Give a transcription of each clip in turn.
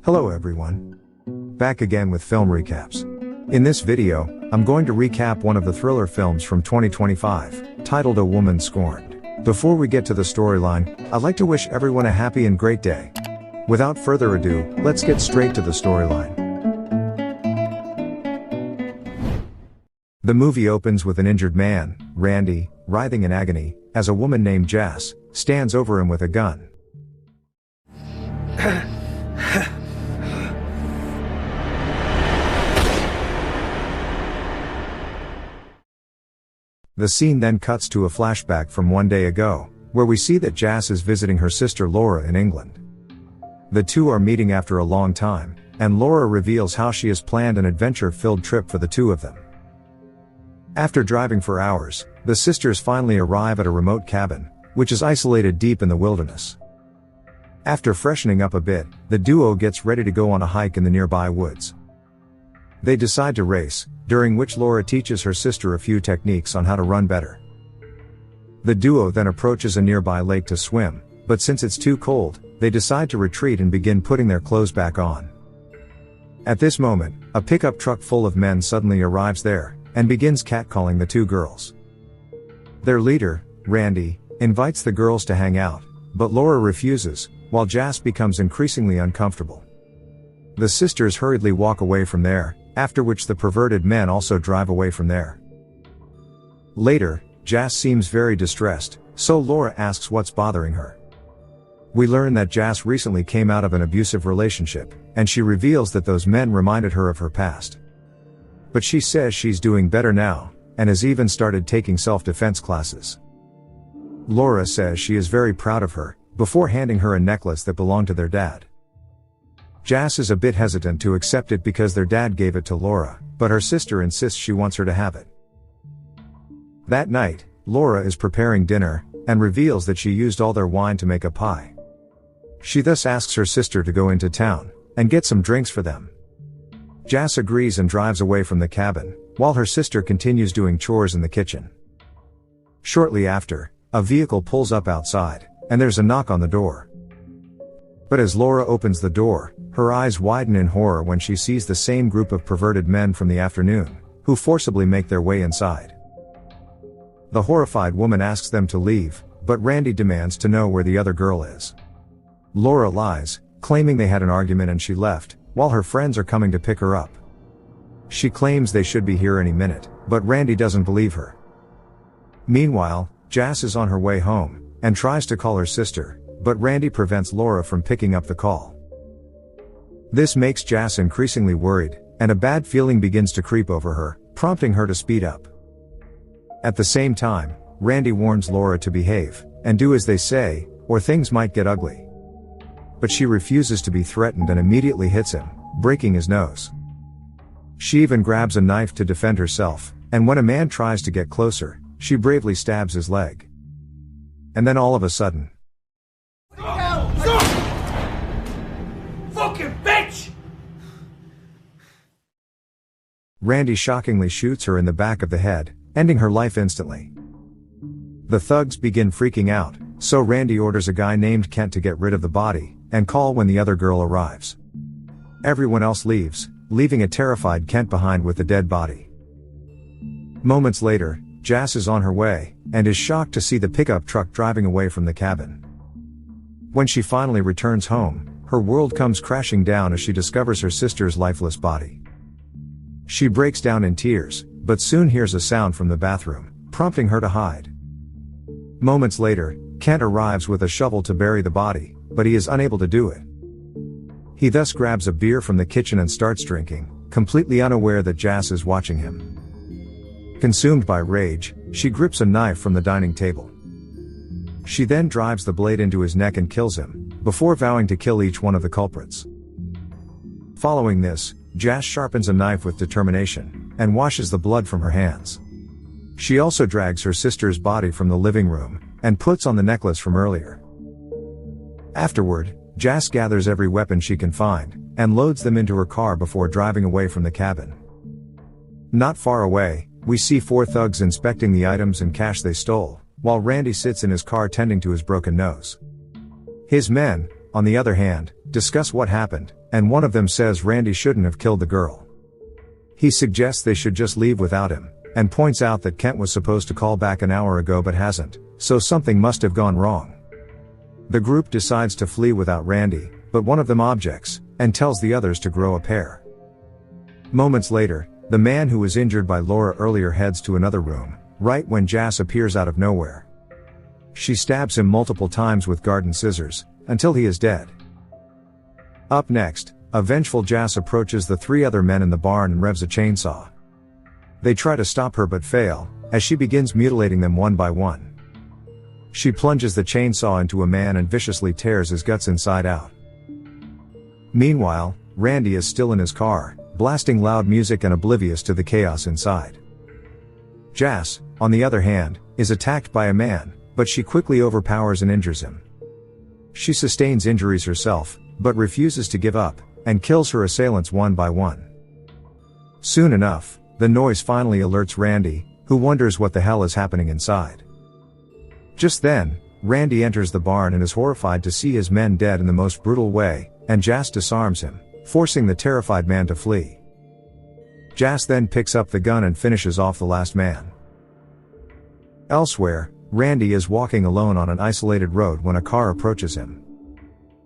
Hello everyone. Back again with film recaps. In this video, I'm going to recap one of the thriller films from 2025, titled A Woman Scorned. Before we get to the storyline, I'd like to wish everyone a happy and great day. Without further ado, let's get straight to the storyline. The movie opens with an injured man, Randy, writhing in agony, as a woman named Jess stands over him with a gun. The scene then cuts to a flashback from one day ago, where we see that Jess is visiting her sister Laura in England. The two are meeting after a long time, and Laura reveals how she has planned an adventure-filled trip for the two of them. After driving for hours, the sisters finally arrive at a remote cabin, which is isolated deep in the wilderness. After freshening up a bit, the duo gets ready to go on a hike in the nearby woods. They decide to race, during which Laura teaches her sister a few techniques on how to run better. The duo then approaches a nearby lake to swim, but since it's too cold, they decide to retreat and begin putting their clothes back on. At this moment, a pickup truck full of men suddenly arrives there, and begins catcalling the two girls. Their leader, Randy, invites the girls to hang out, but Laura refuses, while Jess becomes increasingly uncomfortable. The sisters hurriedly walk away from there, after which the perverted men also drive away from there. Later, Jess seems very distressed, so Laura asks what's bothering her. We learn that Jess recently came out of an abusive relationship, and she reveals that those men reminded her of her past. But she says she's doing better now, and has even started taking self-defense classes. Laura says she is very proud of her, before handing her a necklace that belonged to their dad. Jess is a bit hesitant to accept it because their dad gave it to Laura, but her sister insists she wants her to have it. That night, Laura is preparing dinner, and reveals that she used all their wine to make a pie. She thus asks her sister to go into town, and get some drinks for them. Jess agrees and drives away from the cabin, while her sister continues doing chores in the kitchen. Shortly after, a vehicle pulls up outside, and there's a knock on the door. But as Laura opens the door, her eyes widen in horror when she sees the same group of perverted men from the afternoon, who forcibly make their way inside. The horrified woman asks them to leave, but Randy demands to know where the other girl is. Laura lies, claiming they had an argument and she left, while her friends are coming to pick her up. She claims they should be here any minute, but Randy doesn't believe her. Meanwhile, Jess is on her way home, and tries to call her sister, but Randy prevents Laura from picking up the call. This makes Jess increasingly worried, and a bad feeling begins to creep over her, prompting her to speed up. At the same time, Randy warns Laura to behave, and do as they say, or things might get ugly. But she refuses to be threatened and immediately hits him, breaking his nose. She even grabs a knife to defend herself, and when a man tries to get closer, she bravely stabs his leg. And then all of a sudden, fucking bitch! Randy shockingly shoots her in the back of the head, ending her life instantly. The thugs begin freaking out, so Randy orders a guy named Kent to get rid of the body, and call when the other girl arrives. Everyone else leaves, leaving a terrified Kent behind with the dead body. Moments later, Jess is on her way, and is shocked to see the pickup truck driving away from the cabin. When she finally returns home, her world comes crashing down as she discovers her sister's lifeless body. She breaks down in tears, but soon hears a sound from the bathroom, prompting her to hide. Moments later, Kent arrives with a shovel to bury the body, but he is unable to do it. He thus grabs a beer from the kitchen and starts drinking, completely unaware that Jess is watching him. Consumed by rage, she grips a knife from the dining table. She then drives the blade into his neck and kills him, before vowing to kill each one of the culprits. Following this, Jess sharpens a knife with determination, and washes the blood from her hands. She also drags her sister's body from the living room, and puts on the necklace from earlier. Afterward, Jess gathers every weapon she can find, and loads them into her car before driving away from the cabin. Not far away, we see 4 thugs inspecting the items and cash they stole, while Randy sits in his car tending to his broken nose. His men, on the other hand, discuss what happened, and one of them says Randy shouldn't have killed the girl. He suggests they should just leave without him, and points out that Kent was supposed to call back an hour ago but hasn't, so something must have gone wrong. The group decides to flee without Randy, but one of them objects, and tells the others to grow a pair. Moments later, the man who was injured by Laura earlier heads to another room, right when Jess appears out of nowhere. She stabs him multiple times with garden scissors, until he is dead. Up next, a vengeful Jess approaches the three other men in the barn and revs a chainsaw. They try to stop her but fail, as she begins mutilating them one by one. She plunges the chainsaw into a man and viciously tears his guts inside out. Meanwhile, Randy is still in his car, blasting loud music and oblivious to the chaos inside. Jess, on the other hand, is attacked by a man, but she quickly overpowers and injures him. She sustains injuries herself, but refuses to give up, and kills her assailants one by one. Soon enough, the noise finally alerts Randy, who wonders what the hell is happening inside. Just then, Randy enters the barn and is horrified to see his men dead in the most brutal way, and Jess disarms him, forcing the terrified man to flee. Jess then picks up the gun and finishes off the last man. Elsewhere, Randy is walking alone on an isolated road when a car approaches him.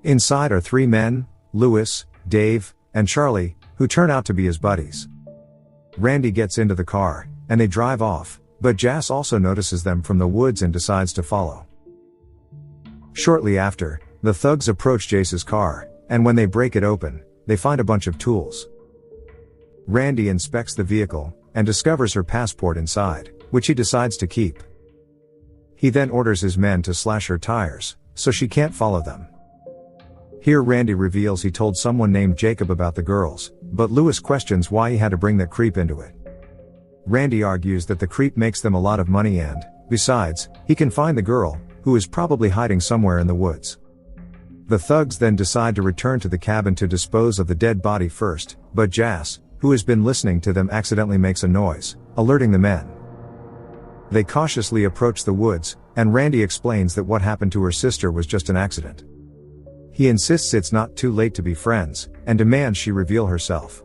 Inside are three men, Lewis, Dave, and Charlie, who turn out to be his buddies. Randy gets into the car, and they drive off, but Jess also notices them from the woods and decides to follow. Shortly after, the thugs approach Jace's car, and when they break it open, they find a bunch of tools. Randy inspects the vehicle, and discovers her passport inside, which he decides to keep. He then orders his men to slash her tires, so she can't follow them. Here Randy reveals he told someone named Jacob about the girls, but Lewis questions why he had to bring that creep into it. Randy argues that the creep makes them a lot of money and, besides, he can find the girl, who is probably hiding somewhere in the woods. The thugs then decide to return to the cabin to dispose of the dead body first, but Jess, who has been listening to them, accidentally makes a noise, alerting the men. They cautiously approach the woods, and Randy explains that what happened to her sister was just an accident. He insists it's not too late to be friends, and demands she reveal herself.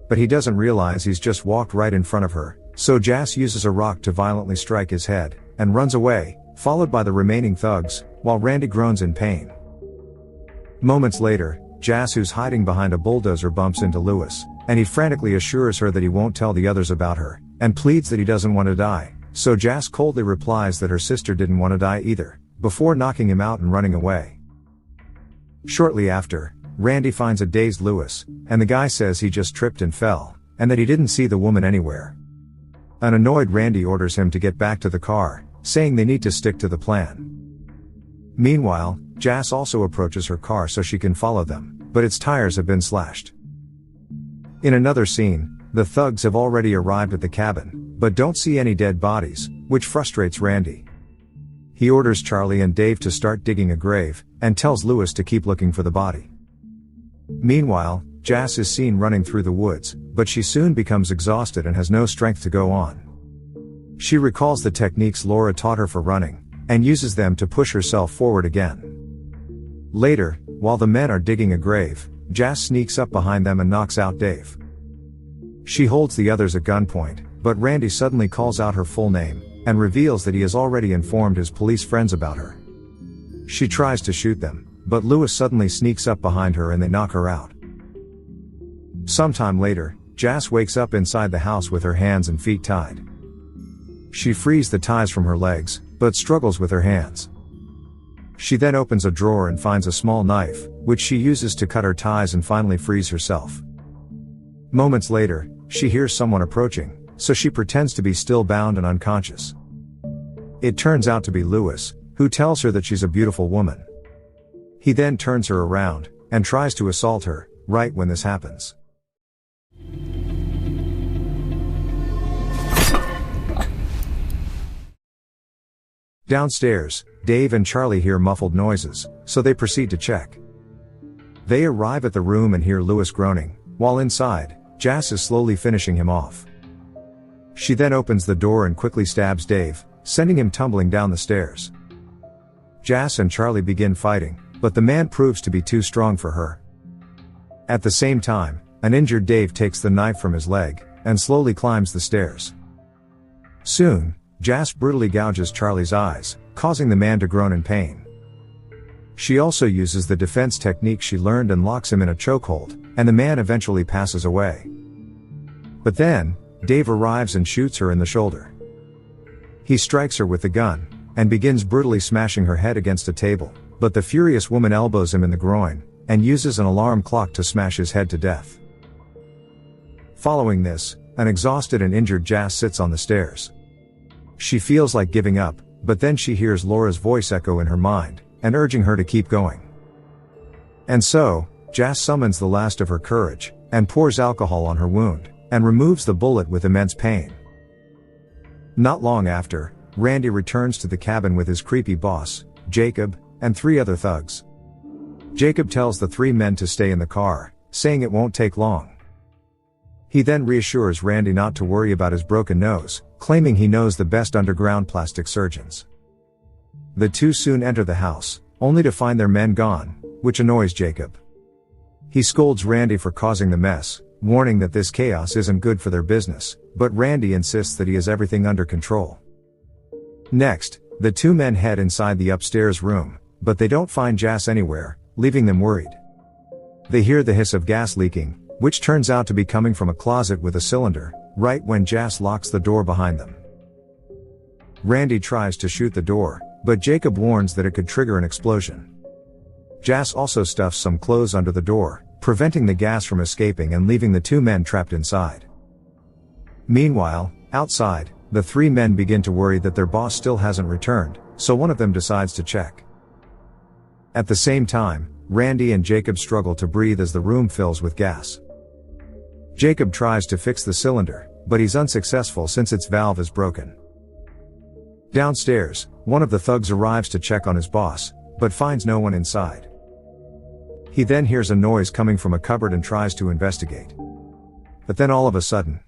But he doesn't realize he's just walked right in front of her, so Jess uses a rock to violently strike his head, and runs away, followed by the remaining thugs, while Randy groans in pain. Moments later, Jess, who's hiding behind a bulldozer, bumps into Lewis, and he frantically assures her that he won't tell the others about her, and pleads that he doesn't want to die, so Jess coldly replies that her sister didn't want to die either, before knocking him out and running away. Shortly after, Randy finds a dazed Lewis, and the guy says he just tripped and fell, and that he didn't see the woman anywhere. An annoyed Randy orders him to get back to the car, saying they need to stick to the plan. Meanwhile, Jess also approaches her car so she can follow them, but its tires have been slashed. In another scene, the thugs have already arrived at the cabin, but don't see any dead bodies, which frustrates Randy. He orders Charlie and Dave to start digging a grave, and tells Lewis to keep looking for the body. Meanwhile, Jess is seen running through the woods, but she soon becomes exhausted and has no strength to go on. She recalls the techniques Laura taught her for running, and uses them to push herself forward again. Later, while the men are digging a grave, Jess sneaks up behind them and knocks out Dave. She holds the others at gunpoint, but Randy suddenly calls out her full name, and reveals that he has already informed his police friends about her. She tries to shoot them, but Lewis suddenly sneaks up behind her and they knock her out. Sometime later, Jess wakes up inside the house with her hands and feet tied. She frees the ties from her legs, but struggles with her hands. She then opens a drawer and finds a small knife, which she uses to cut her ties and finally frees herself. Moments later, she hears someone approaching, so she pretends to be still bound and unconscious. It turns out to be Lewis, who tells her that she's a beautiful woman. He then turns her around, and tries to assault her, right when this happens. Downstairs, Dave and Charlie hear muffled noises, so they proceed to check. They arrive at the room and hear Lewis groaning, while inside, Jess is slowly finishing him off. She then opens the door and quickly stabs Dave, sending him tumbling down the stairs. Jess and Charlie begin fighting, but the man proves to be too strong for her. At the same time, an injured Dave takes the knife from his leg, and slowly climbs the stairs. Soon, Jess brutally gouges Charlie's eyes, causing the man to groan in pain. She also uses the defense technique she learned and locks him in a chokehold, and the man eventually passes away. But then, Dave arrives and shoots her in the shoulder. He strikes her with the gun, and begins brutally smashing her head against a table, but the furious woman elbows him in the groin, and uses an alarm clock to smash his head to death. Following this, an exhausted and injured Jess sits on the stairs. She feels like giving up, but then she hears Laura's voice echo in her mind, and urging her to keep going. And so, Jess summons the last of her courage, and pours alcohol on her wound, and removes the bullet with immense pain. Not long after, Randy returns to the cabin with his creepy boss, Jacob, and 3 other thugs. Jacob tells the 3 men to stay in the car, saying it won't take long. He then reassures Randy not to worry about his broken nose, claiming he knows the best underground plastic surgeons. The 2 soon enter the house, only to find their men gone, which annoys Jacob. He scolds Randy for causing the mess, warning that this chaos isn't good for their business, but Randy insists that he has everything under control. Next, the 2 men head inside the upstairs room, but they don't find Jess anywhere, leaving them worried. They hear the hiss of gas leaking, which turns out to be coming from a closet with a cylinder, right when Jess locks the door behind them. Randy tries to shoot the door, but Jacob warns that it could trigger an explosion. Jess also stuffs some clothes under the door, preventing the gas from escaping and leaving the 2 men trapped inside. Meanwhile, outside, the 3 men begin to worry that their boss still hasn't returned, so one of them decides to check. At the same time, Randy and Jacob struggle to breathe as the room fills with gas. Jacob tries to fix the cylinder, but he's unsuccessful since its valve is broken. Downstairs, one of the thugs arrives to check on his boss, but finds no one inside. He then hears a noise coming from a cupboard and tries to investigate. But then all of a sudden,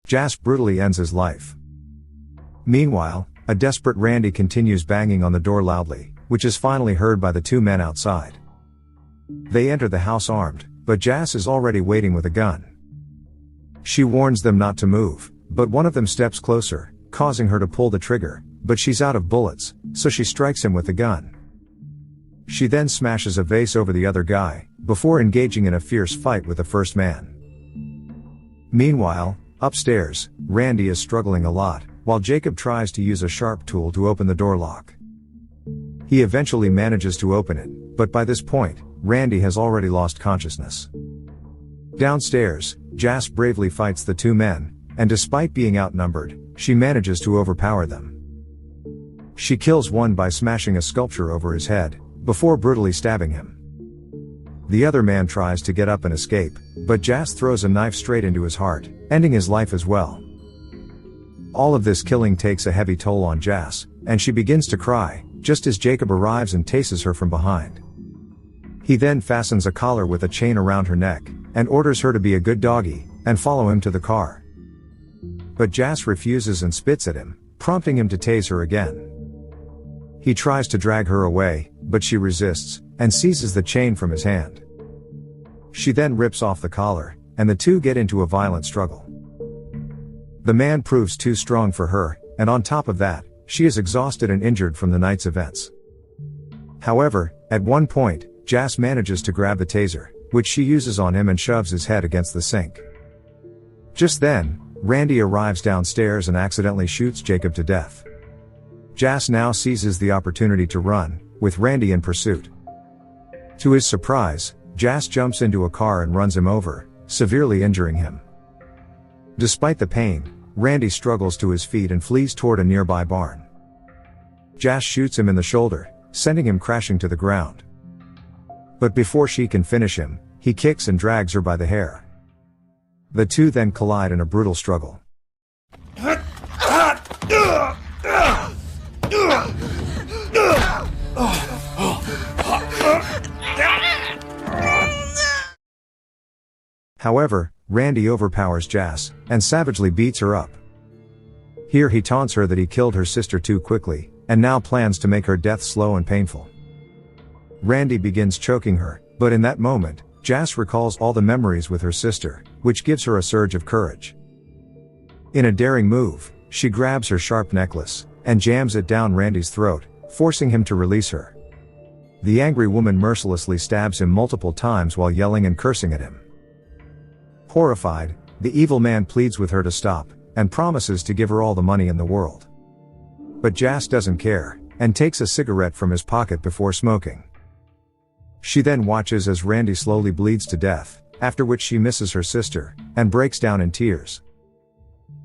Jess brutally ends his life. Meanwhile, a desperate Randy continues banging on the door loudly, which is finally heard by the 2 men outside. They enter the house armed, but Jess is already waiting with a gun. She warns them not to move, but one of them steps closer, causing her to pull the trigger, but she's out of bullets, so she strikes him with the gun. She then smashes a vase over the other guy, before engaging in a fierce fight with the first man. Meanwhile, upstairs, Randy is struggling a lot, while Jacob tries to use a sharp tool to open the door lock. He eventually manages to open it, but by this point, Randy has already lost consciousness. Downstairs, Jess bravely fights the 2 men, and despite being outnumbered, she manages to overpower them. She kills one by smashing a sculpture over his head, before brutally stabbing him. The other man tries to get up and escape, but Jess throws a knife straight into his heart, ending his life as well. All of this killing takes a heavy toll on Jess, and she begins to cry, just as Jacob arrives and tases her from behind. He then fastens a collar with a chain around her neck, and orders her to be a good doggy, and follow him to the car. But Jess refuses and spits at him, prompting him to tase her again. He tries to drag her away, but she resists, and seizes the chain from his hand. She then rips off the collar, and the 2 get into a violent struggle. The man proves too strong for her, and on top of that, she is exhausted and injured from the night's events. However, at one point, Jess manages to grab the taser, which she uses on him and shoves his head against the sink. Just then, Randy arrives downstairs and accidentally shoots Jacob to death. Jess now seizes the opportunity to run, with Randy in pursuit. To his surprise, Jess jumps into a car and runs him over, severely injuring him. Despite the pain, Randy struggles to his feet and flees toward a nearby barn. Jess shoots him in the shoulder, sending him crashing to the ground. But before she can finish him, he kicks and drags her by the hair. The 2 then collide in a brutal struggle. However, Randy overpowers Jess, and savagely beats her up. Here he taunts her that he killed her sister too quickly, and now plans to make her death slow and painful. Randy begins choking her, but in that moment, Jess recalls all the memories with her sister, which gives her a surge of courage. In a daring move, she grabs her sharp necklace, and jams it down Randy's throat, forcing him to release her. The angry woman mercilessly stabs him multiple times while yelling and cursing at him. Horrified, the evil man pleads with her to stop, and promises to give her all the money in the world. But Jess doesn't care, and takes a cigarette from his pocket before smoking. She then watches as Randy slowly bleeds to death, after which she misses her sister, and breaks down in tears.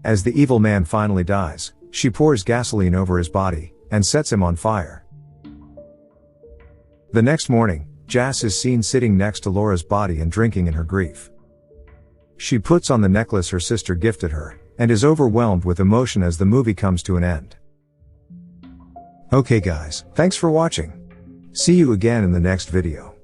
As the evil man finally dies, she pours gasoline over his body, and sets him on fire. The next morning, Jess is seen sitting next to Laura's body and drinking in her grief. She puts on the necklace her sister gifted her, and is overwhelmed with emotion as the movie comes to an end. Okay guys, thanks for watching. See you again in the next video.